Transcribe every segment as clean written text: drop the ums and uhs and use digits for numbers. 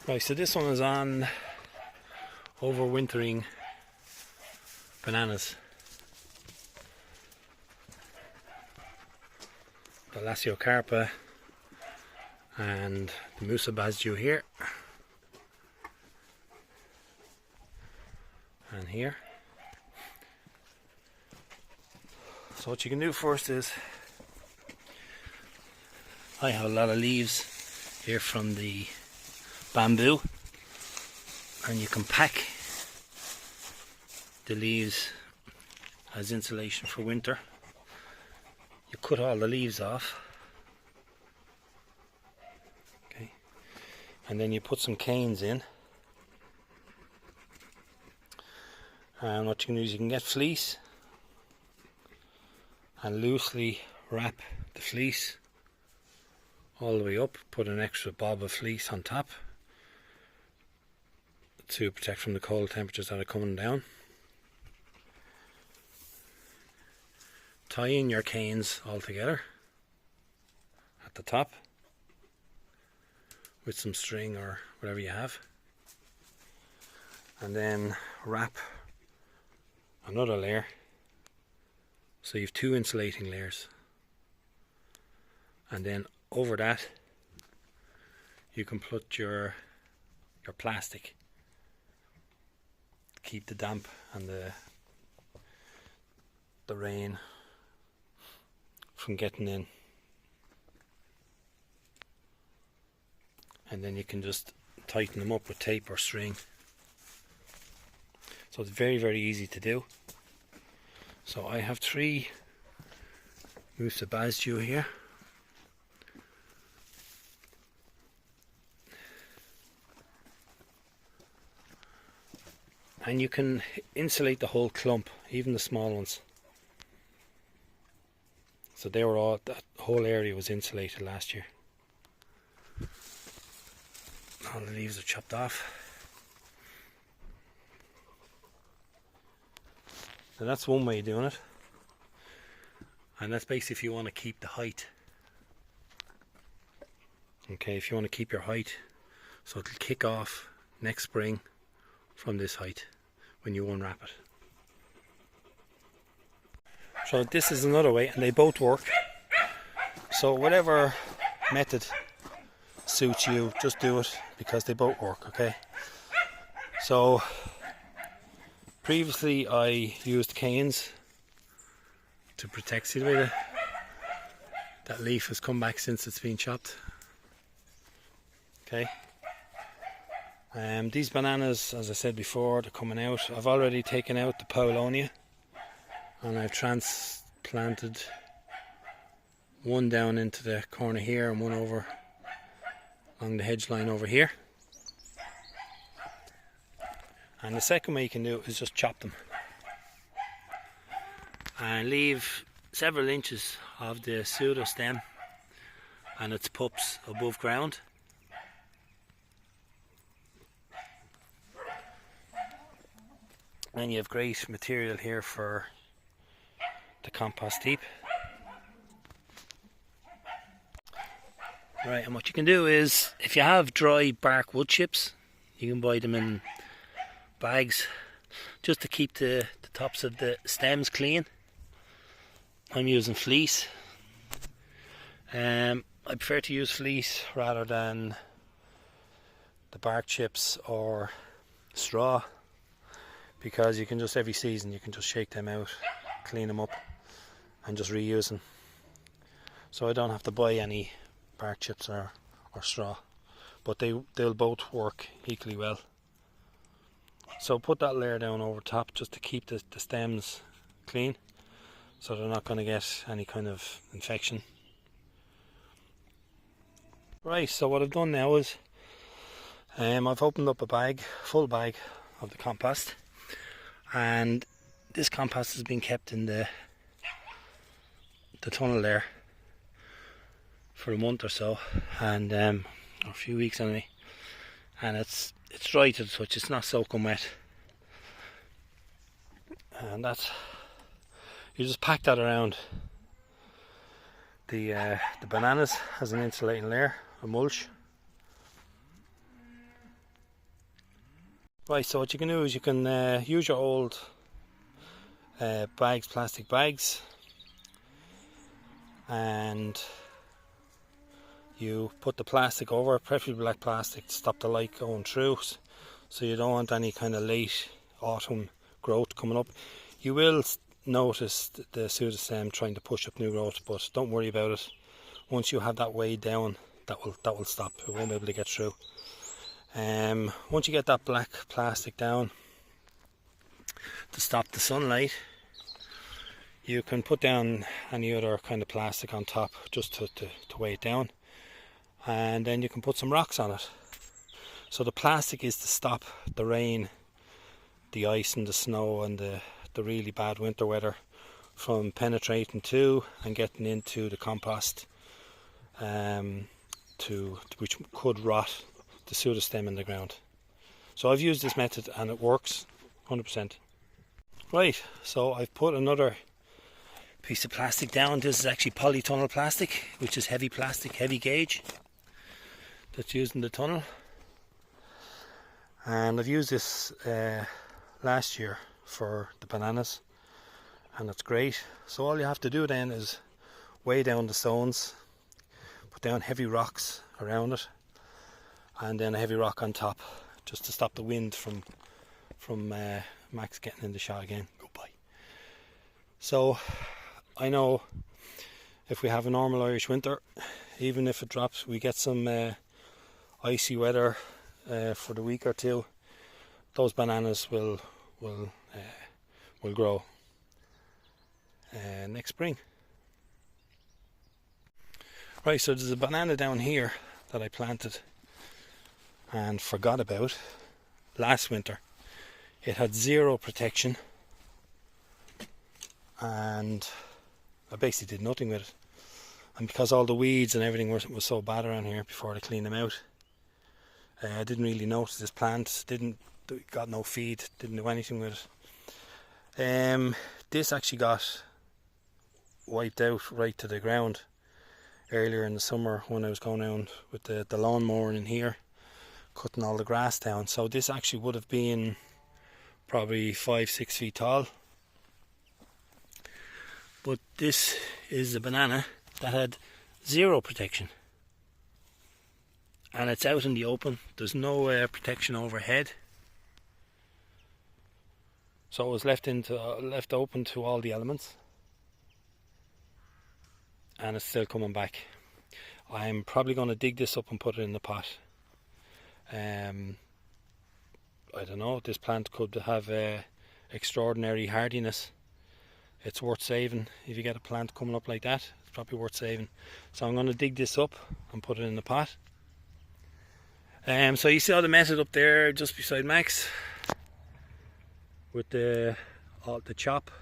Right, so this one is on overwintering bananas. The Lasiocarpa and the Musa Basjoo here. And here. So what you can do first is, I have a lot of leaves here from the bamboo, and you can pack the leaves as insulation for winter. You cut all the leaves off, okay, and then you put some canes in, and what you can do is you can get fleece and loosely wrap the fleece all the way up, put an extra bob of fleece on top to protect from the cold temperatures that are coming down. Tie in your canes all together at the top with some string or whatever you have, and then wrap another layer, so you have two insulating layers, and then over that you can put your plastic, keep the damp and the rain from getting in, and then you can just tighten them up with tape or string. So it's very, very easy to do. So I have 3 Musa Basjoo here. And you can insulate the whole clump, even the small ones. So they were all, that whole area was insulated last year. All the leaves are chopped off. So that's one way of doing it. And that's basically if you want to keep the height. Okay, if you want to keep your height, so it'll kick off next spring from this height when you unwrap it. So this is another way, and they both work. So whatever method suits you, just do it, because they both work, okay? So previously I used canes to protect. See the way that leaf has come back since it's been chopped? Okay. These bananas, as I said before, they're coming out. I've already taken out the Paulownia, and I've transplanted one down into the corner here and one over along the hedge line over here. And the second way you can do it is just chop them and leave several inches of the pseudostem and its pups above ground. And you have great material here for the compost heap. Right, and what you can do is, if you have dry bark wood chips, you can buy them in bags just to keep the tops of the stems clean. I'm using fleece. I prefer to use fleece rather than the bark chips or straw, because you can just, every season you can just shake them out, clean them up and just reuse them. So I don't have to buy any bark chips or straw, but they'll both work equally well. So put that layer down over top just to keep the stems clean, so they're not going to get any kind of infection. Right, so what I've done now is I've opened up a bag, full bag of the compost, and this compost has been kept in the tunnel there for a month or so, and or a few weeks anyway, and it's dry to the touch, it's not soaking wet. And that's, you just pack that around the bananas as an insulating layer, a mulch, Right, so what you can do is you can use your old bags, plastic bags, and you put the plastic over, preferably black plastic, to stop the light going through, so you don't want any kind of late autumn growth coming up. You will notice the pseudostem trying to push up new growth, but don't worry about it. Once you have that weighed down, that will stop. It won't be able to get through. Once you get that black plastic down to stop the sunlight, you can put down any other kind of plastic on top just to weigh it down, and then you can put some rocks on it. So the plastic is to stop the rain, the ice and the snow and the really bad winter weather from penetrating to and getting into the compost, which could rot the pseudostem in the ground. So I've used this method and it works 100%. Right, so I've put another piece of plastic down. This is actually polytunnel plastic, which is heavy plastic, heavy gauge, that's used in the tunnel. And I've used this last year for the bananas, and it's great. So all you have to do then is weigh down the stones, put down heavy rocks around it, and then a heavy rock on top, just to stop the wind from Max getting in the shot again. Goodbye. So I know if we have a normal Irish winter, even if it drops, we get some icy weather for the week or two, those bananas will grow next spring. Right, so there's a banana down here that I planted and forgot about last winter. It had zero protection and I basically did nothing with it, and because all the weeds and everything was so bad around here before I cleaned them out, I didn't really notice this plant, got no feed, didn't do anything with it. This actually got wiped out right to the ground earlier in the summer when I was going around with the lawnmower in here, cutting all the grass down. So this actually would have been probably 5-6 feet tall. But this is a banana that had zero protection, and it's out in the open. There's no protection overhead, so it was left open to all the elements, and it's still coming back. I'm probably going to dig this up and put it in the pot. I don't know, this plant could have extraordinary hardiness. It's worth saving. If you get a plant coming up like that, it's probably worth saving. So I'm going to dig this up and put it in the pot. So you saw the method up there just beside Max with the chop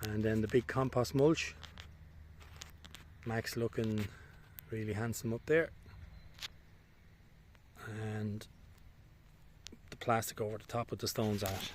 and then the big compost mulch. Max looking really handsome up there, and the plastic over the top with the stones on it.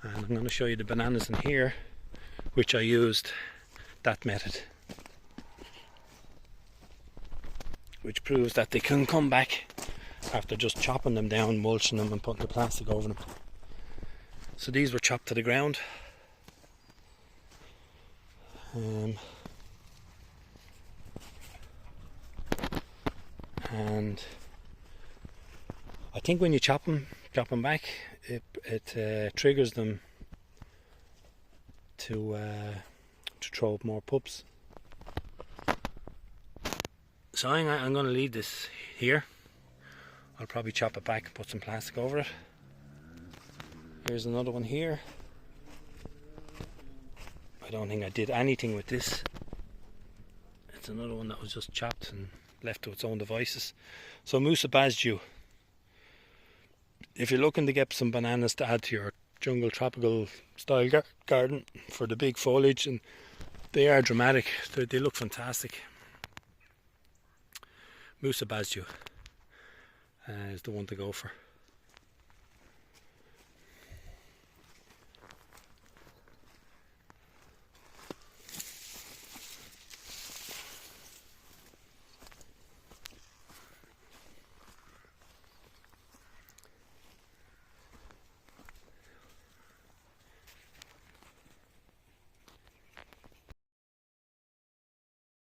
And I'm going to show you the bananas in here, which I used that method, which proves that they can come back after just chopping them down, mulching them and putting the plastic over them. So these were chopped to the ground. And I think when you chop them back, it triggers them to throw up more pups. So I'm going to leave this here. I'll probably chop it back and put some plastic over it. Here's another one here. I don't think I did anything with this. It's another one that was just chopped and left to its own devices. So Musa Basjoo. If you're looking to get some bananas to add to your jungle tropical style garden for the big foliage, and they are dramatic, they look fantastic, Musa Basjoo is the one to go for.